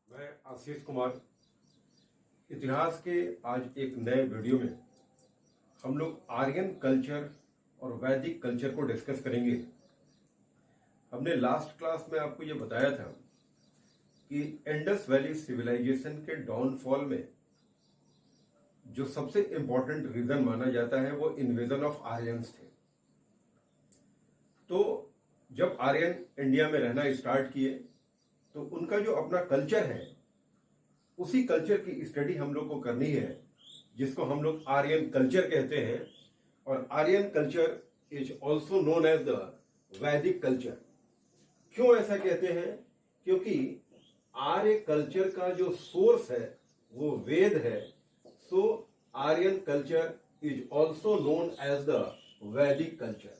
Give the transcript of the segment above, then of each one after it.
मैं आशीष कुमार। इतिहास के आज एक नए वीडियो में हम लोग आर्यन कल्चर और वैदिक कल्चर को डिस्कस करेंगे। हमने लास्ट क्लास में आपको ये बताया था कि इंडस वैली सिविलाइजेशन के डाउनफॉल में जो सबसे इंपॉर्टेंट रीजन माना जाता है वो इन्वेजन ऑफ आर्यंस थे। तो जब आर्यन इंडिया में रहना स्टार्ट किए तो उनका जो अपना कल्चर है उसी कल्चर की स्टडी हम लोग को करनी है, जिसको हम लोग आर्यन कल्चर कहते हैं। और Aryan culture is also known as the Vedic culture. क्यों ऐसा कहते हैं? क्योंकि आर्य कल्चर का जो सोर्स है वो वेद है। So Aryan culture is also known as the Vedic culture.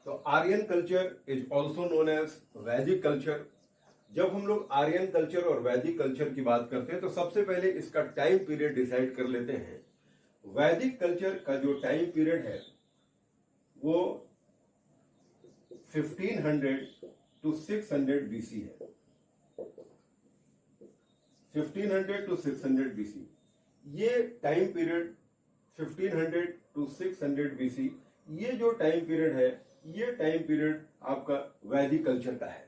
तो Aryan culture is also known as Vedic culture. जब हम लोग आर्यन कल्चर और वैदिक कल्चर की बात करते हैं तो सबसे पहले इसका टाइम पीरियड डिसाइड कर लेते हैं। वैदिक कल्चर का जो टाइम पीरियड है वो 1500 टू 600 बीसी है। 1500 टू 600 बीसी, ये टाइम पीरियड 1500 टू 600 बीसी, ये जो टाइम पीरियड है ये टाइम पीरियड आपका वैदिक कल्चर का है।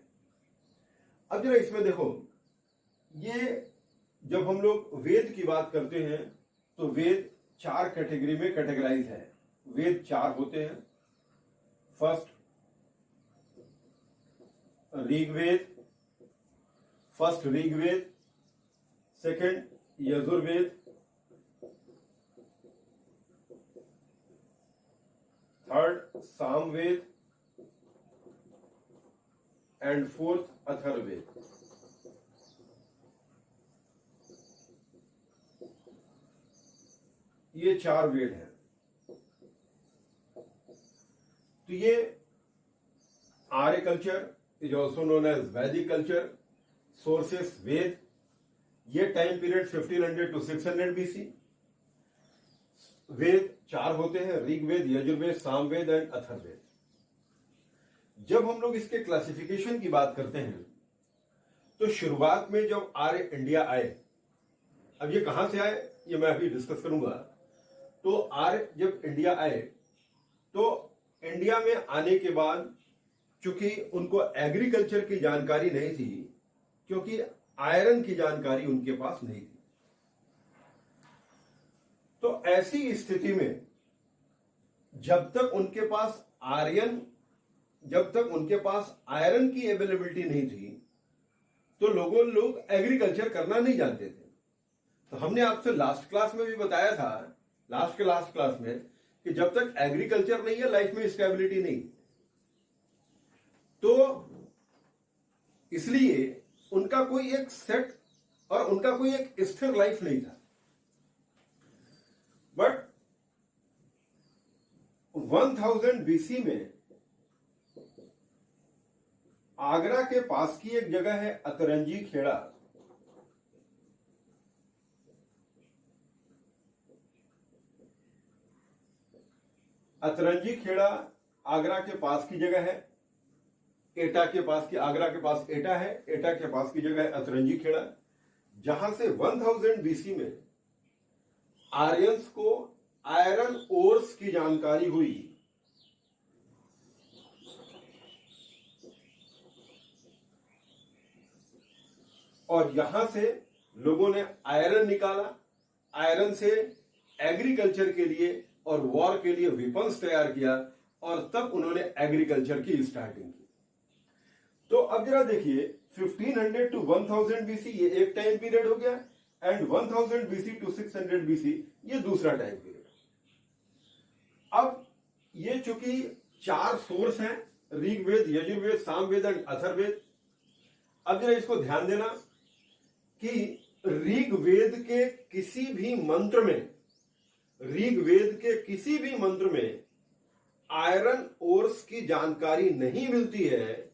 अब जरा इसमें देखो, ये जब हम लोग वेद की बात करते हैं तो वेद 4 कैटेगरी में कैटेगराइज है। वेद 4 होते हैं। First Rigveda, second Yajurveda, third Samaveda and fourth Atharvaveda. ये 4 वेद हैं। तो ये Arya culture is also known as Vedic culture. Sources Veda. ये time period 1500 to 600 BC. Veda 4 होते हैं, ऋग्वेद, यजुर्वेद, सामवेद एंड अथर्ववेद। जब हम लोग इसके क्लासिफिकेशन की बात करते हैं तो शुरुआत में जब आर्य इंडिया आए, अब ये कहां से आए ये मैं अभी डिस्कस करूंगा। तो आर्य जब इंडिया आए तो इंडिया में आने के बाद चूंकि उनको एग्रीकल्चर की जानकारी नहीं थी, क्योंकि आयरन की जानकारी उनके पास नहीं थी, तो ऐसी स्थिति में जब तक उनके पास आयरन की अवेलेबिलिटी नहीं थी तो लोग एग्रीकल्चर करना नहीं जानते थे। तो हमने आपसे लास्ट क्लास में भी बताया था, लास्ट क्लास में, कि जब तक एग्रीकल्चर नहीं है लाइफ में स्टेबिलिटी नहीं। तो इसलिए उनका कोई एक सेट और उनका कोई एक स्थिर लाइफ नहीं था। बट 1000 बीसी में आगरा के पास की एक जगह है अतरंजी खेड़ा। अतरंजी खेड़ा आगरा के पास की जगह है। एटा के पास की, आगरा के पास एटा है, एटा के पास की जगह है अतरंजी खेड़ा, जहां से 1000 बीसी में आर्यंस को आयरन ओर्स की जानकारी हुई। और यहां से लोगों ने आयरन निकाला, आयरन से एग्रीकल्चर के लिए और वॉर के लिए वेपन्स तैयार किया, और तब उन्होंने एग्रीकल्चर की स्टार्टिंग की। तो अब जरा देखिए, 1500 टू 1000 बीसी ये एक टाइम पीरियड हो गया, एंड 1000 बीसी टू 600 बीसी ये दूसरा टाइम पीरियड। अब ये चूंकि 4 सोर्स हैं, ऋग्वेद, यजुर्वेद, सामवेद एंड अथर्ववेद। अब जरा इसको ध्यान देना कि ऋग्वेद के किसी भी मंत्र में आयरन ओर्स की जानकारी नहीं मिलती है।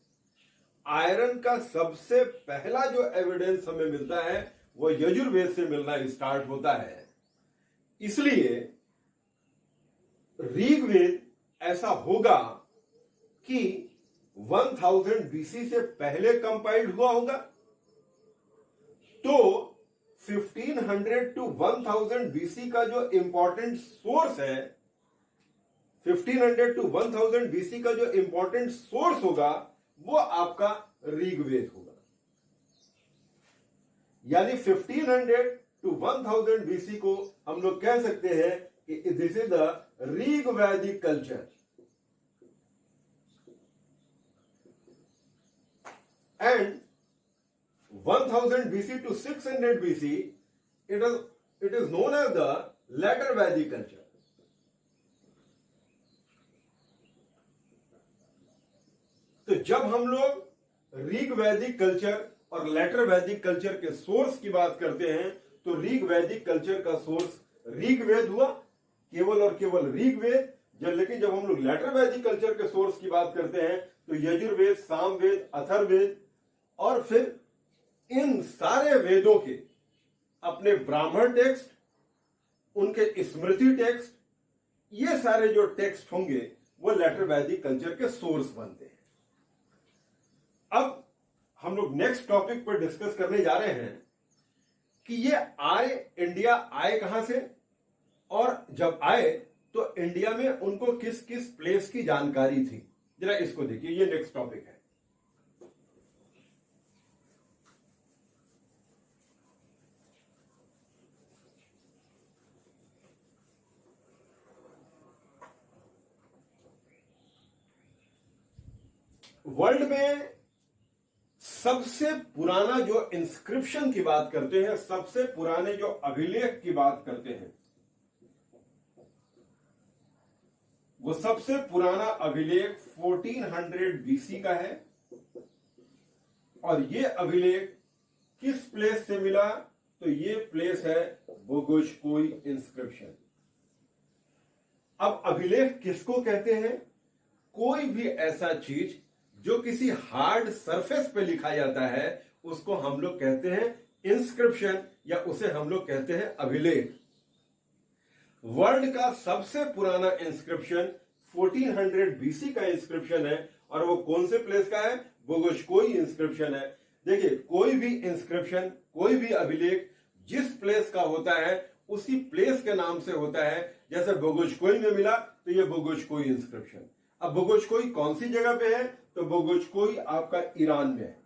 आयरन का सबसे पहला जो एविडेंस हमें मिलता है वो यजुर्वेद से मिलना स्टार्ट होता है। इसलिए ऋग्वेद ऐसा होगा कि 1000 बीसी से पहले कंपाइल्ड हुआ होगा, तो 1500 टू 1000 बीसी का जो इंपॉर्टेंट सोर्स है, 1500 टू 1000 बीसी का जो इंपॉर्टेंट सोर्स होगा वो आपका ऋग्वेद होगा। यानी 1500 टू 1000 बीसी को हम लोग कह सकते हैं कि this is the Rigvedic culture. And 1000 BC to 600 BC, it is known as the latter Vedic culture. तो जब हम लोग ऋग वैदिक कल्चर और लेटर वैदिक कल्चर के सोर्स की बात करते हैं, तो ऋग वैदिक कल्चर का सोर्स ऋग्वेद हुआ, केवल और केवल ऋग्वेद। लेकिन जब हम लोग लेटर वैदिक कल्चर के सोर्स की बात करते हैं तो यजुर्वेद, सामवेद, अथर्ववेद और फिर इन सारे वेदों के अपने ब्राह्मण टेक्स्ट, उनके स्मृति टेक्स्ट, ये सारे जो टेक्स्ट होंगे वो लेटर वैदिक कल्चर के सोर्स बनते हैं। अब हम लोग नेक्स्ट टॉपिक पर डिस्कस करने जा रहे हैं कि ये आए, इंडिया आए कहां से, और जब आए तो इंडिया में उनको किस किस प्लेस की जानकारी थी। जरा इसको देखिए, ये नेक्स्ट टॉपिक है। वर्ल्ड में सबसे पुराना जो इंस्क्रिप्शन की बात करते हैं, सबसे पुराने जो अभिलेख की बात करते हैं, वो सबसे पुराना अभिलेख 1400 बीसी का है। और ये अभिलेख किस प्लेस से मिला, तो ये प्लेस है बोगोशकोई इंस्क्रिप्शन। अब अभिलेख किसको कहते हैं? कोई भी ऐसा चीज जो किसी हार्ड सरफेस पे लिखा जाता है उसको हम लोग कहते हैं इंस्क्रिप्शन, या उसे हम लोग कहते हैं अभिलेख। वर्ल्ड का सबसे पुराना इंस्क्रिप्शन 1400 बीसी का इंस्क्रिप्शन है, और वो कौन से प्लेस का है? बोगोशकोई इंस्क्रिप्शन है। देखिए, कोई भी इंस्क्रिप्शन, कोई भी अभिलेख जिस प्लेस का होता है उसी प्लेस के नाम से होता है। जैसे बोगोशकोई में मिला तो ये बोगोशकोई इंस्क्रिप्शन। अब बोगोशकोई कौन सी जगह पे है? तो बोगोशकोई आपका ईरान में है।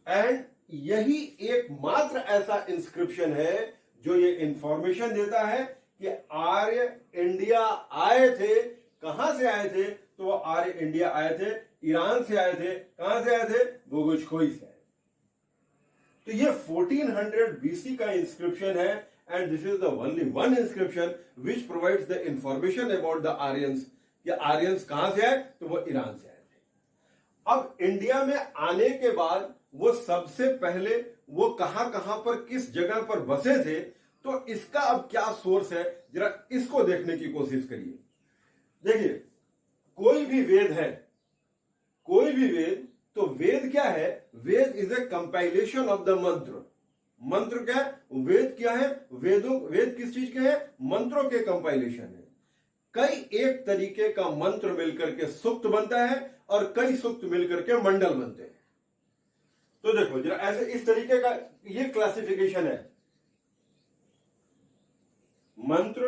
एंड यही एकमात्र ऐसा इंस्क्रिप्शन है जो ये इंफॉर्मेशन देता है कि आर्य इंडिया आए थे। कहां से आए थे? तो वो आर्य इंडिया आए थे, ईरान से आए थे। कहां से आए थे? बोगोशकोई से। तो ये 1400 बीसी का इंस्क्रिप्शन है, and this is the only one inscription which provides the information about the Aryans. कि आर्यंस कहां से आए? तो वो ईरान से आए थे। अब इंडिया में आने के बाद वो सबसे पहले वो कहां कहां पर, किस जगह पर बसे थे, तो इसका अब क्या सोर्स है, जरा इसको देखने की कोशिश करिए। देखिए, कोई भी वेद है, कोई भी वेद, तो वेद क्या है? Veda is a compilation of the mantra. Mantra क्या है? वेद क्या है? वेद किस चीज के हैं? मंत्रों के कंपाइलेशन है। कई एक तरीके का मंत्र मिलकर के सुक्त बनता है और कई सुक्त मिलकर के मंडल बनते हैं। तो देखो जरा, ऐसे इस तरीके का ये क्लासिफिकेशन है। मंत्र,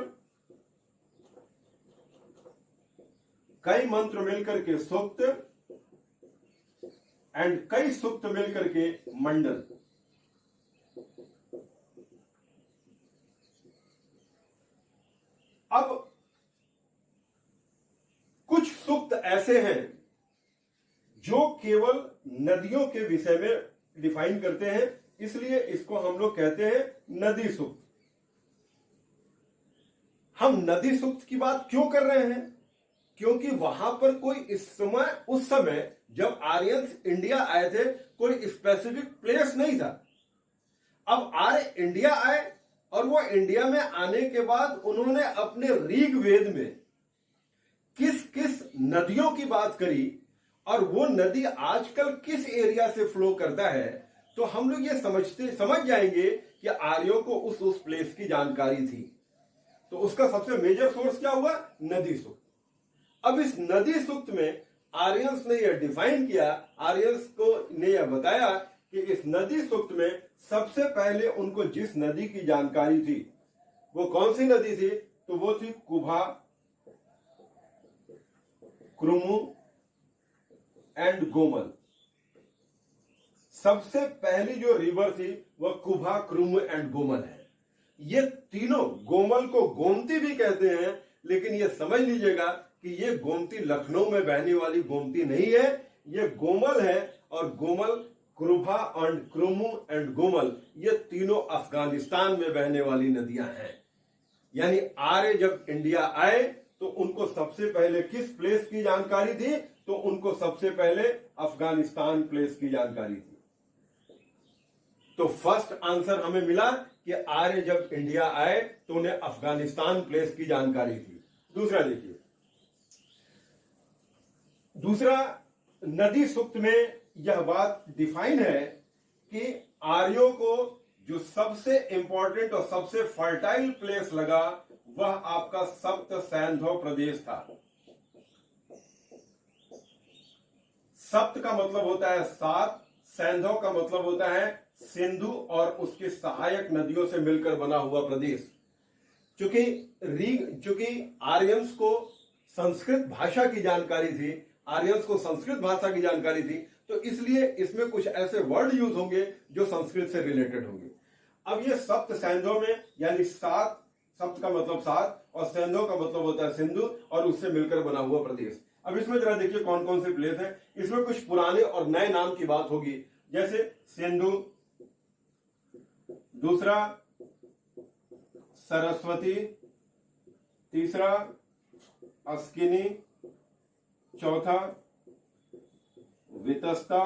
कई मंत्र मिलकर के सुक्त, एंड कई सुक्त मिलकर के मंडल। अब कुछ सुक्त ऐसे हैं जो केवल नदियों के विषय में डिफाइन करते हैं, इसलिए इसको हम लोग कहते हैं नदी सुक्त। हम नदी सुक्त की बात क्यों कर रहे हैं? क्योंकि वहां पर कोई उस समय जब आर्यंस इंडिया आए थे, कोई स्पेसिफिक प्लेस नहीं था। अब आर्य इंडिया आए, और वो इंडिया में आने के बाद उन्होंने अपने ऋग्वेद में किस किस नदियों की बात करी, और वो नदी आजकल किस एरिया से फ्लो करता है, तो हम लोग ये समझ जाएंगे कि आर्यों को उस प्लेस की जानकारी थी। तो उसका सबसे मेजर सोर्स क्या हुआ? नदी सूक्त। अब इस नदी सूक्त में आर्यंस ने यह डिफाइन किया, आर्यंस को ने यह बताया कि इस नदी सूक्त में सबसे पहले उनको जिस नदी की जानकारी थी वो कौन सी नदी थी? तो वो थी कुभा, क्रुमु एंड गोमल। सबसे पहली जो रिवर थी वह कुभा, क्रुमु एंड गोमल है। ये तीनों, गोमल को गोमती भी कहते हैं, लेकिन ये समझ लीजिएगा कि ये गोमती लखनऊ में बहने वाली गोमती नहीं है, ये गोमल है। और गोमल, क्रुभा एंड क्रुमु एंड गोमल, ये तीनों अफगानिस्तान में बहने वाली नदियां हैं। यानी आर्य जब इंडिया आए तो उनको सबसे पहले किस प्लेस की जानकारी थी? तो उनको सबसे पहले अफगानिस्तान प्लेस की जानकारी थी। तो फर्स्ट आंसर हमें मिला कि आर्य जब इंडिया आए तो उन्हें अफगानिस्तान प्लेस की जानकारी थी। दूसरा देखिए, दूसरा नदी सूक्त में यह बात डिफाइन है कि आर्यों को जो सबसे इंपॉर्टेंट और सबसे फर्टाइल प्लेस लगा वह आपका सप्त सैंधव प्रदेश था। सप्त का मतलब होता है सात, सैंधव का मतलब होता है सिंधु और उसके सहायक नदियों से मिलकर बना हुआ प्रदेश। चूंकि आर्यंस को संस्कृत भाषा की जानकारी थी, आर्यंस को संस्कृत भाषा की जानकारी थी, तो इसलिए इसमें कुछ ऐसे वर्ड यूज होंगे जो संस्कृत से रिलेटेड होंगे। अब ये सप्त सैंधव में, यानी सात, सप्त का मतलब सात और सैंधव का मतलब होता है सिंधु और उससे मिलकर बना हुआ प्रदेश। अब इसमें जरा देखिए कौन कौन से प्लेस हैं। इसमें कुछ पुराने और नए नाम की बात होगी, जैसे सिंधु, दूसरा सरस्वती, तीसरा अस्किनी, चौथा वितस्ता,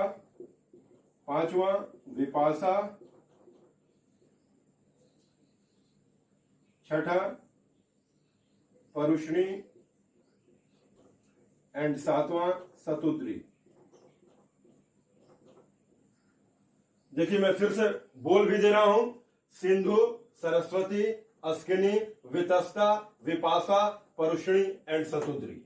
पांचवा विपासा, छठा परुष्णी एंड सातवां सतुद्री। देखिए मैं फिर से बोल भी दे रहा हूं, सिंधु, सरस्वती, अस्किनी, वितस्ता, विपासा, परुष्णी एंड सतुद्री।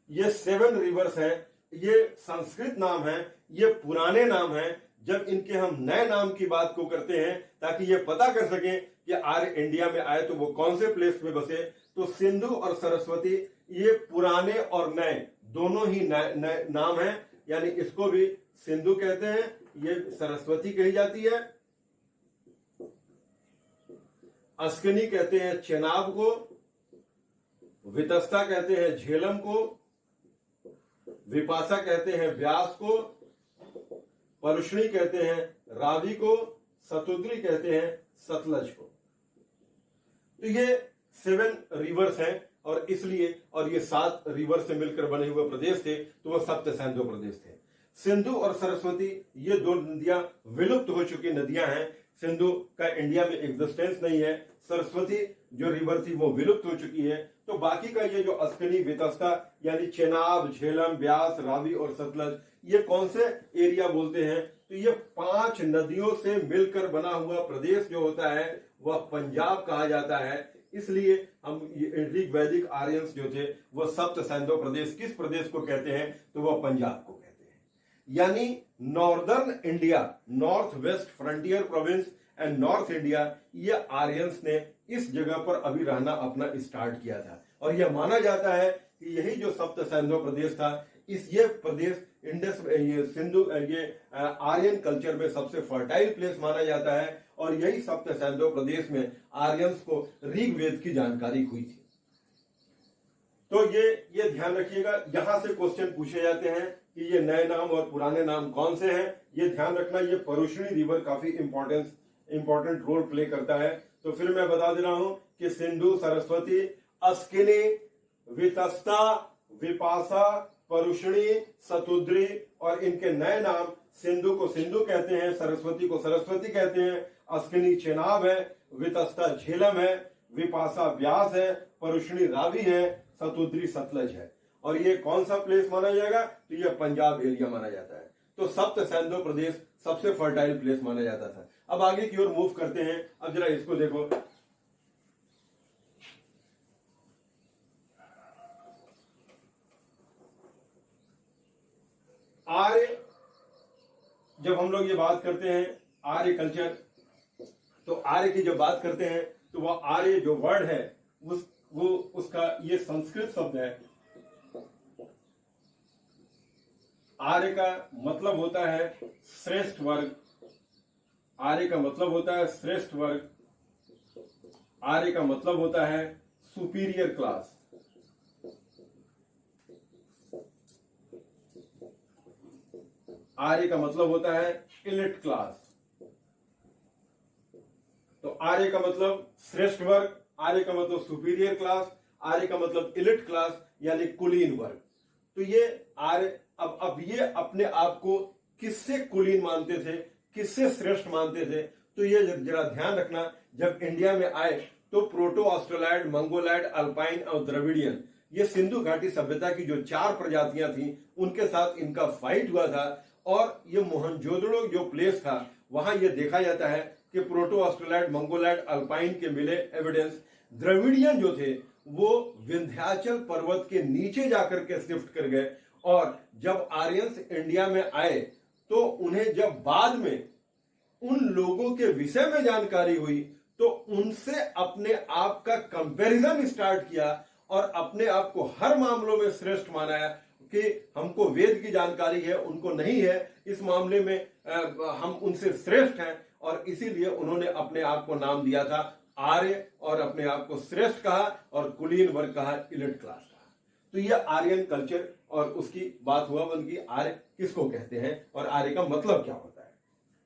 ये 7 रिवर्स हैं। ये संस्कृत नाम है, ये पुराने नाम हैं। जब इनके हम नए नाम की बात को करते हैं ताकि ये पता कर सकें कि आर्य इंडिया में आए तो वो कौन से प्लेस में बसे, तो सिंधु और सरस्वती ये पुराने और नए दोनों ही नए नाम हैं। यानी इसको भी सिंधु कहते हैं, ये सरस्वती कही जाती है, अस्किनी कहते हैं चेनाब को, वितस्ता कहते हैं झेलम को, विपासा कहते हैं व्यास को, परुष्णी कहते हैं रावी को, सतुद्री कहते हैं सतलज को। तो ये 7 रिवर्स हैं और इसलिए, और ये 7 रिवर से मिलकर बने हुए प्रदेश थे, तो वह सप्त सैंधव प्रदेश थे। सिंधु और सरस्वती ये 2 नदियां विलुप्त हो चुकी नदियां हैं। सिंधु का इंडिया में एग्जिस्टेंस नहीं है, सरस्वती जो रिवर थी वो विलुप्त हो चुकी है। तो बाकी का ये जो अस्किनी, वितस्ता यानी चेनाब, झेलम, ब्यास, रावी और सतलज, ये कौन से एरिया बोलते हैं? तो ये 5 नदियों से मिलकर बना हुआ प्रदेश जो होता है वह पंजाब कहा जाता है। इसलिए हम ऋग वैदिक आर्यंस जो थे वह सप्त सैंधव प्रदेश किस प्रदेश को कहते हैं? तो वह पंजाब को कहते हैं। यानी northern India, north west frontier province and north India, ये आर्यंस ने इस जगह पर अभी रहना अपना स्टार्ट किया था। और यह माना जाता है कि यही जो सप्त सैंधव प्रदेश था, ये प्रदेश इंडस, ये सिंधु, ये आर्यन कल्चर में सबसे फर्टाइल प्लेस माना जाता है। और यही सप्त सैंधव प्रदेश में आर्यंस को ऋग्वेद की जानकारी हुई थी। तो ये ध्यान रखिएगा, यहां से क्वेश्चन पूछे जाते हैं कि ये नए नाम और पुराने नाम कौन से हैं। ये ध्यान रखना, ये परुष्णी रिवर काफी इंपॉर्टेंट रोल प्ले करता है। तो फिर मैं बता दे रहा हूं कि सिंधु, सरस्वती, अस्किनी, वितस्ता, विपासा, परुष्णी, सतुद्री, और इनके नए नाम, सिंधु को सिंधु कहते हैं, सरस्वती को सरस्वती कहते हैं, अस्किनी चेनाब है, वितस्ता झेलम है, विपासा व्यास है, परुष्णी रावी है, सतुद्री सतलज है। और ये कौन सा प्लेस माना जाएगा? तो ये पंजाब एरिया माना जाता है। तो सप्त सैंधव प्रदेश सबसे फर्टाइल प्लेस माना जाता था। अब आगे की ओर मूव करते हैं। अब जरा इसको देखो, आर्य, जब हम लोग ये बात करते हैं आर्य कल्चर, तो आर्य की जब बात करते हैं तो वह आर्य जो वर्ड है उसका ये संस्कृत शब्द है। आर्य का मतलब होता है श्रेष्ठ वर्ग। आर्य का मतलब होता है श्रेष्ठ वर्ग। आर्य का मतलब होता है सुपीरियर क्लास। आर्य का मतलब होता है इलिट क्लास। तो आर्य का मतलब श्रेष्ठ वर्ग, आर्य का मतलब सुपीरियर क्लास, आर्य का मतलब इलिट क्लास यानी कुलीन वर्ग। तो ये आर्य अब ये अपने आप को किससे कुलीन मानते थे, किससे श्रेष्ठ मानते थे? तो ये जरा ध्यान रखना, जब इंडिया में आए तो प्रोटो ऑस्ट्रोलॉइड, मंगोलॉइड, अल्पाइन और द्रविडियन, ये सिंधु घाटी सभ्यता की जो 4 प्रजातियां थी उनके साथ इनका फाइट हुआ था। और ये मोहनजोदड़ो जो प्लेस था वहां ये देखा जाता है कि प्रोटो ऑस्ट्रोलॉइड, मंगोलॉइड, अल्पाइन के मिले एविडेंस। द्रविडियन जो थे वो विंध्याचल पर्वत के नीचे जाकर के शिफ्ट कर गए। और जब आर्यंस इंडिया में आए तो उन्हें जब बाद में उन लोगों के विषय में जानकारी हुई तो उनसे अपने आप का कंपैरिजन स्टार्ट किया और अपने आप को हर मामलों में श्रेष्ठ माना कि हमको वेद की जानकारी है, उनको नहीं है, इस मामले में हम उनसे श्रेष्ठ हैं। और इसीलिए उन्होंने अपने आप को नाम दिया था आर्य और अपने आप को श्रेष्ठ कहा और कुलीन वर्ग कहा, इलिट क्लास कहा। तो यह आर्यन कल्चर और उसकी बात हुआ बल्कि आर्य किसको कहते हैं और आर्य का मतलब क्या होता है।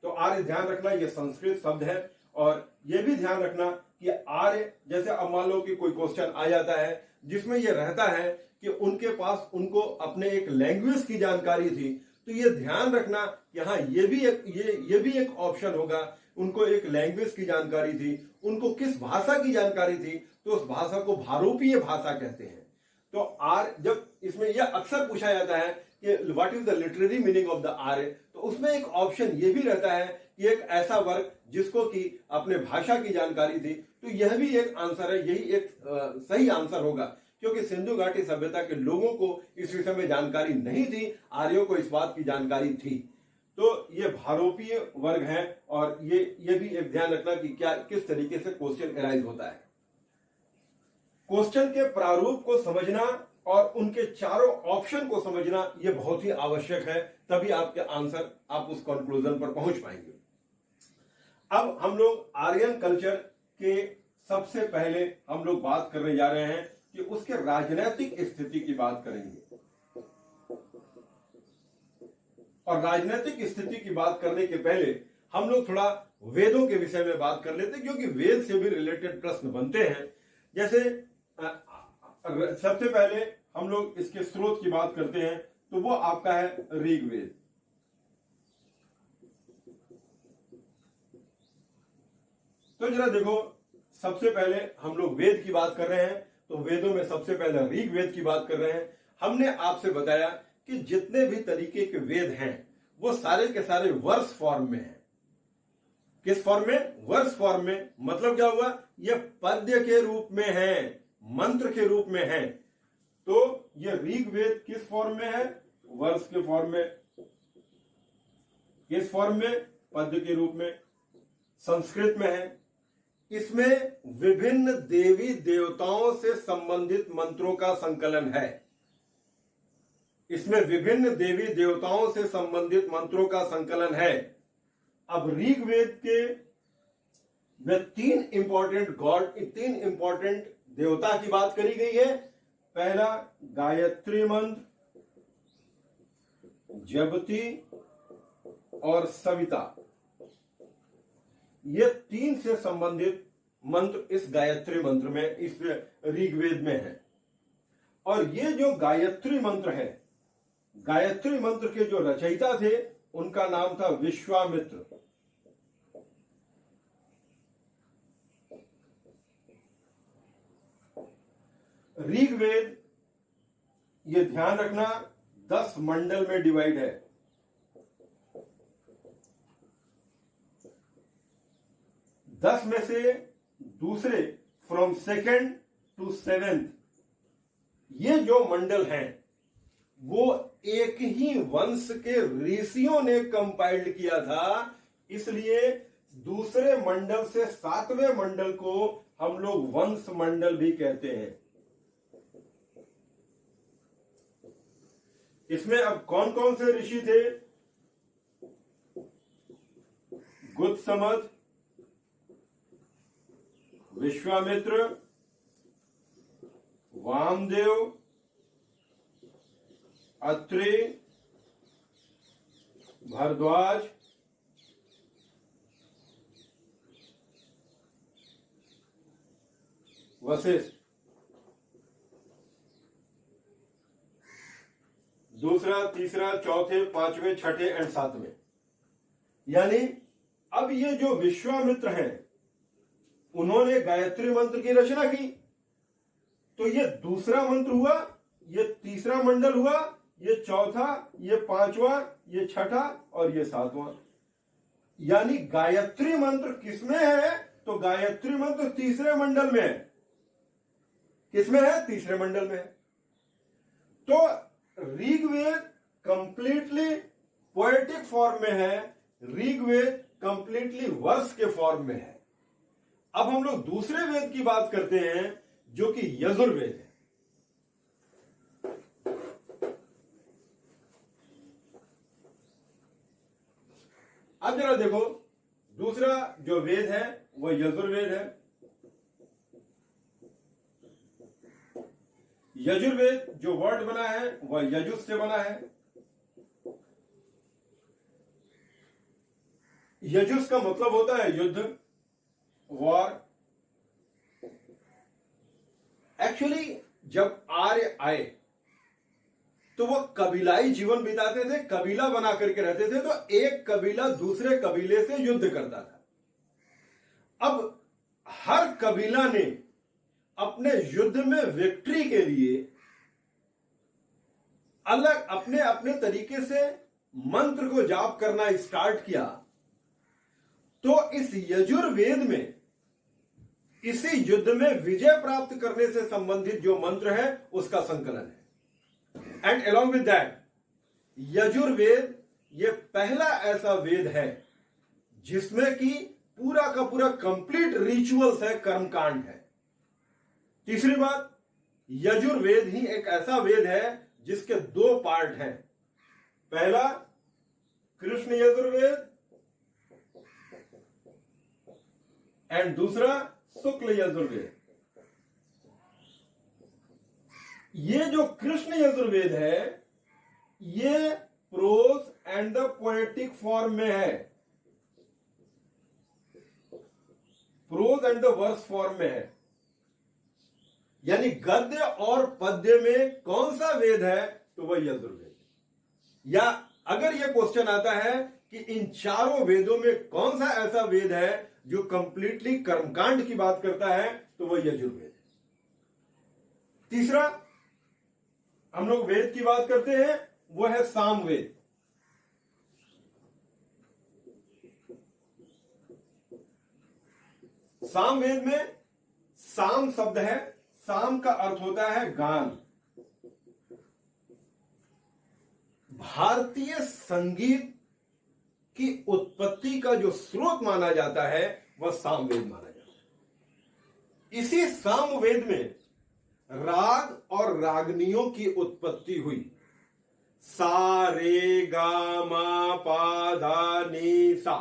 तो आर्य ध्यान रखना यह संस्कृत शब्द है। और यह भी ध्यान रखना कि आर्य, जैसे अब मान लो कि कोई क्वेश्चन आ जाता है जिसमें यह रहता है कि उनके पास उनको अपने एक लैंग्वेज की जानकारी थी, तो ये ध्यान रखना कि हाँ ये भी एक ऑप्शन होगा। उनको एक लैंग्वेज की जानकारी थी, उनको किस भाषा की जानकारी थी, तो उस भाषा को भारोपीय भाषा कहते हैं। तो जब इसमें यह अक्सर पूछा जाता है कि what is the literary meaning of the Arya, तो उसमें एक ऑप्शन यह भी रहता है कि एक ऐसा वर्ग जिसको कि अपने भाषा की जानकारी थी। तो यह भी एक आंसर है, यही एक सही आंसर होगा, क्योंकि सिंधु घाटी सभ्यता के लोगों को इस विषय में जानकारी नहीं थी, आर्यों को इस बात की जानकारी थी। तो ये भारोपीय वर्ग है। और ये भी एक ध्यान रखना कि क्या किस तरीके से क्वेश्चन एराइज होता है। क्वेश्चन के प्रारूप को समझना और उनके चारों ऑप्शन को समझना यह बहुत ही आवश्यक है, तभी आपके आंसर, आप उस कंक्लूजन पर पहुंच पाएंगे। अब हम लोग आर्यन कल्चर के सबसे पहले हम लोग बात करने जा रहे हैं कि उसके राजनीतिक स्थिति की बात करेंगे। और राजनीतिक स्थिति की बात करने के पहले हम लोग थोड़ा वेदों के विषय में बात कर लेते हैं, क्योंकि वेद से भी रिलेटेड प्रश्न बनते हैं। जैसे सबसे पहले हम लोग इसके स्रोत की बात करते हैं, तो वो आपका है ऋग्वेद। तो जरा देखो, सबसे पहले हम लोग वेद की बात कर रहे हैं, तो वेदों में सबसे पहले ऋग्वेद की बात कर रहे हैं। हमने आपसे बताया कि जितने भी तरीके के वेद हैं वो सारे के सारे वर्स फॉर्म में हैं। किस फॉर्म में? वर्स फॉर्म में। मतलब क्या हुआ? ये पद्य के रूप में है, मंत्र के रूप में है। तो ये ऋग्वेद किस फॉर्म में है? वर्स के फॉर्म में। किस फॉर्म में? पद्य के रूप में। संस्कृत में है। इसमें विभिन्न देवी देवताओं से संबंधित मंत्रों का संकलन है। इसमें विभिन्न देवी देवताओं से संबंधित मंत्रों का संकलन है। अब ऋग्वेद के में 3 इंपॉर्टेंट देवता की बात करी गई है। पहला गायत्री मंत्र, जपति और सविता, ये 3 से संबंधित मंत्र इस गायत्री मंत्र में, इस ऋग्वेद में है। और ये जो गायत्री मंत्र है, गायत्री मंत्र के जो रचयिता थे उनका नाम था विश्वामित्र। ऋग्वेद, ये ध्यान रखना, 10 मंडल में डिवाइड है। 10 में से दूसरे फ्रॉम 2nd to 7th, ये जो मंडल हैं वो एक ही वंश के ऋषियों ने कंपाइल्ड किया था, इसलिए दूसरे मंडल से सातवें मंडल को हम लोग वंश मंडल भी कहते हैं। इसमें अब कौन कौन से ऋषि थे? गुत्समद, विश्वामित्र, वामदेव, अत्रि, भारद्वाज, वशिष्ठ। दूसरा, तीसरा, चौथे, पांचवें, छठे एंड सातवें। यानी अब ये जो विश्वामित्र हैं, उन्होंने गायत्री मंत्र की रचना की, तो ये दूसरा मंत्र हुआ, ये तीसरा मंडल हुआ, ये चौथा, ये पांचवा, ये छठा और ये सातवां। यानी गायत्री मंत्र किसमें है? तो गायत्री मंत्र तीसरे मंडल में है। किसमें है? तीसरे मंडल में है। तो ऋग्वेद कंप्लीटली पोएटिक फॉर्म में है, ऋग्वेद कंप्लीटली वर्स के फॉर्म में है। अब हम लोग दूसरे वेद की बात करते हैं, जो कि यजुर्वेद है। अब जरा देखो, दूसरा जो वेद है वो यजुर्वेद है। यजुर्वेद जो वर्ड बना है वह यजुस से बना है। यजुस का मतलब होता है युद्ध, वॉर। एक्चुअली जब आर्य आए तो वह कबीलाई जीवन बिताते थे, कबीला बना करके रहते थे, तो एक कबीला दूसरे कबीले से युद्ध करता था। अब हर कबीला ने अपने युद्ध में विक्ट्री के लिए अलग अपने अपने तरीके से मंत्र को जाप करना स्टार्ट किया। तो इस यजुर्वेद में इसी युद्ध में विजय प्राप्त करने से संबंधित जो मंत्र है उसका संकलन है। And along with that, Yajurveda ये पहला ऐसा वेद है जिसमें कि पूरा का पूरा कंप्लीट रिचुअल्स है, कर्मकांड है। तीसरी बात, यजुर्वेद ही एक ऐसा वेद है जिसके दो पार्ट हैं। पहला कृष्ण यजुर्वेद एंड दूसरा शुक्ल यजुर्वेद। ये जो कृष्ण यजुर्वेद है ये prose and the poetic form में है, prose and the verse form में है। यानी गद्य और पद्य में कौन सा वेद है? तो वह यजुर्वेद। या अगर यह क्वेश्चन आता है कि इन चारों वेदों में कौन सा ऐसा वेद है जो कंप्लीटली कर्मकांड की बात करता है, तो वह यजुर्वेद। तीसरा हम लोग वेद की बात करते हैं, वो है सामवेद। सामवेद में साम शब्द है, साम का अर्थ होता है गान। भारतीय संगीत की उत्पत्ति का जो स्रोत माना जाता है वह सामवेद माना जाता है। इसी सामवेद में राग और रागनियों की उत्पत्ति हुई। सा रे गा मा पा धा नी सा,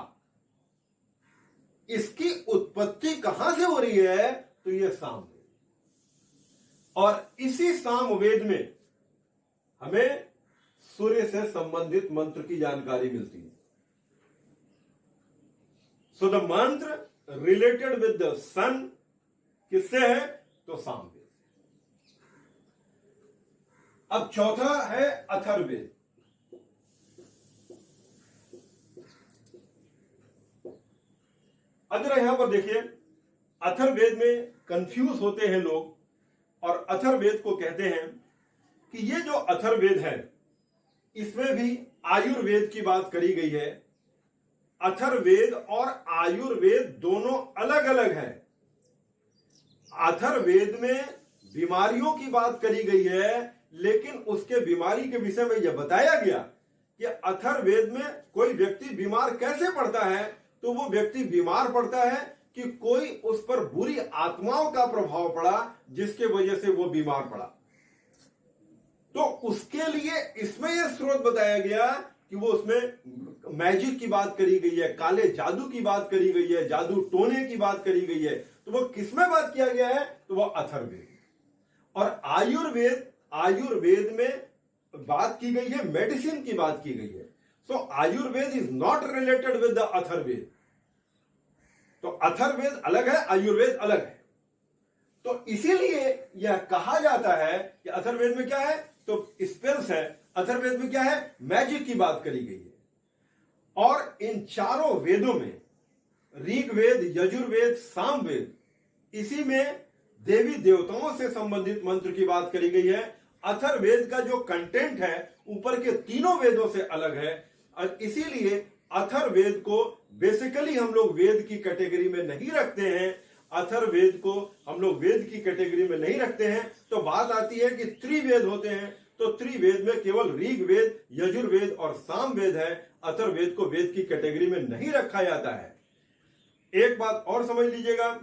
इसकी उत्पत्ति कहां से हो रही है? तो यह सामवेद। और इसी सामवेद में हमें सूर्य से संबंधित मंत्र की जानकारी मिलती है। सो द मंत्र रिलेटेड विद द सन किससे है? तो सामवेद। अब चौथा है अथर्ववेद। अब जरा यहां पर देखिए, अथर्ववेद में कंफ्यूज होते हैं लोग और अथर्ववेद को कहते हैं कि ये जो अथर्ववेद है इसमें भी आयुर्वेद की बात करी गई है। अथर्ववेद और आयुर्वेद दोनों अलग अलग है। अथर्ववेद में बीमारियों की बात करी गई है, लेकिन उसके बीमारी के विषय में यह बताया गया कि अथर्ववेद में कोई व्यक्ति बीमार कैसे पड़ता है। तो वो व्यक्ति बीमार पड़ता है कि कोई उस पर बुरी आत्माओं का प्रभाव पड़ा, जिसके वजह से वो बीमार पड़ा। तो उसके लिए इसमें यह स्रोत बताया गया कि वो उसमें मैजिक की बात करी गई है, काले जादू की बात करी गई है, जादू टोने की बात करी गई है। तो वो किसमें बात किया गया है? तो वो अथर्ववेद। और आयुर्वेद में बात की गई है, मेडिसिन की बात की गई है। So Ayurveda is not related with the Atharvaveda. तो अथर्ववेद अलग है, आयुर्वेद अलग है। तो इसीलिए यह कहा जाता है कि अथर्ववेद में क्या है? तो स्पेल्स है। अथर्ववेद में क्या है? मैजिक की बात करी गई है। और इन चारों वेदों में, ऋग्वेद, यजुर्वेद, सामवेद, इसी में देवी देवताओं से संबंधित मंत्र की बात करी गई है। अथर्ववेद का जो कंटेंट है ऊपर के तीनों वेदों से अलग है। और इसीलिए अथर्ववेद को बेसिकली हम लोग वेद की कैटेगरी में नहीं रखते हैं। अथर्ववेद को हम लोग वेद की कैटेगरी में नहीं रखते हैं। तो बात आती है कि त्रिवेद होते हैं, तो त्रिवेद में केवल ऋग्वेद, यजुर्वेद और सामवेद है। अथर्ववेद को वेद की कैटेगरी में नहीं रखा जाता है। एक बात और समझ लीजिएगा,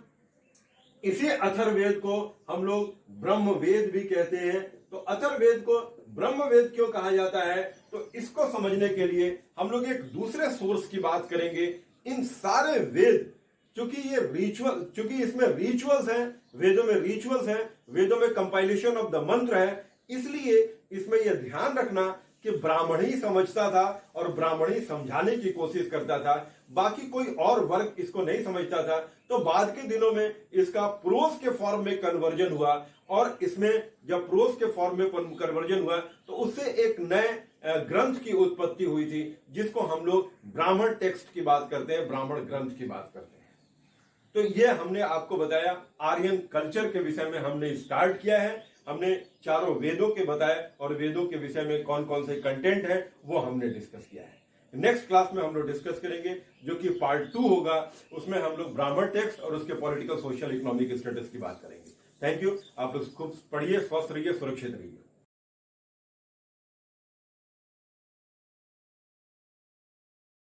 इसी अथर्ववेद को हम लोग ब्रह्मवेद भी कहते हैं। तो अथर्ववेद को ब्रह्मवेद क्यों कहा जाता है? तो इसको समझने के लिए हम लोग एक दूसरे सोर्स की बात करेंगे। इन सारे वेद, चूंकि इसमें रिचुअल्स हैं, वेदों में रिचुअल्स हैं, वेदों में कंपाइलेशन ऑफ द मंत्र है, इसलिए इसमें यह ध्यान रखना कि ब्राह्मण ही समझता था और ब्राह्मण ही समझाने की कोशिश करता था, बाकी कोई और वर्ग इसको नहीं समझता था। तो बाद के दिनों में इसका प्रोस के फॉर्म में कन्वर्जन हुआ, और इसमें जब प्रोस के फॉर्म में कन्वर्जन हुआ तो उससे एक नए ग्रंथ की उत्पत्ति हुई थी, जिसको हम लोग ब्राह्मण टेक्स्ट की बात करते हैं, ब्राह्मण ग्रंथ की बात करते हैं। तो ये हमने आपको बताया, आर्यन कल्चर के विषय में हमने स्टार्ट किया है। हमने चारों वेदों के बताए और वेदों के विषय में कौन कौन से कंटेंट है वो हमने डिस्कस किया है। नेक्स्ट क्लास में हम लोग डिस्कस करेंगे, जो कि पार्ट 2 होगा। उसमें हम लोग ब्राह्मण टेक्स्ट और उसके पॉलिटिकल, सोशल, इकोनॉमिक स्टेटस की बात करेंगे। Thank you. आप लोग खूब पढ़िए, स्वस्थ रहिए, सुरक्षित रहिए।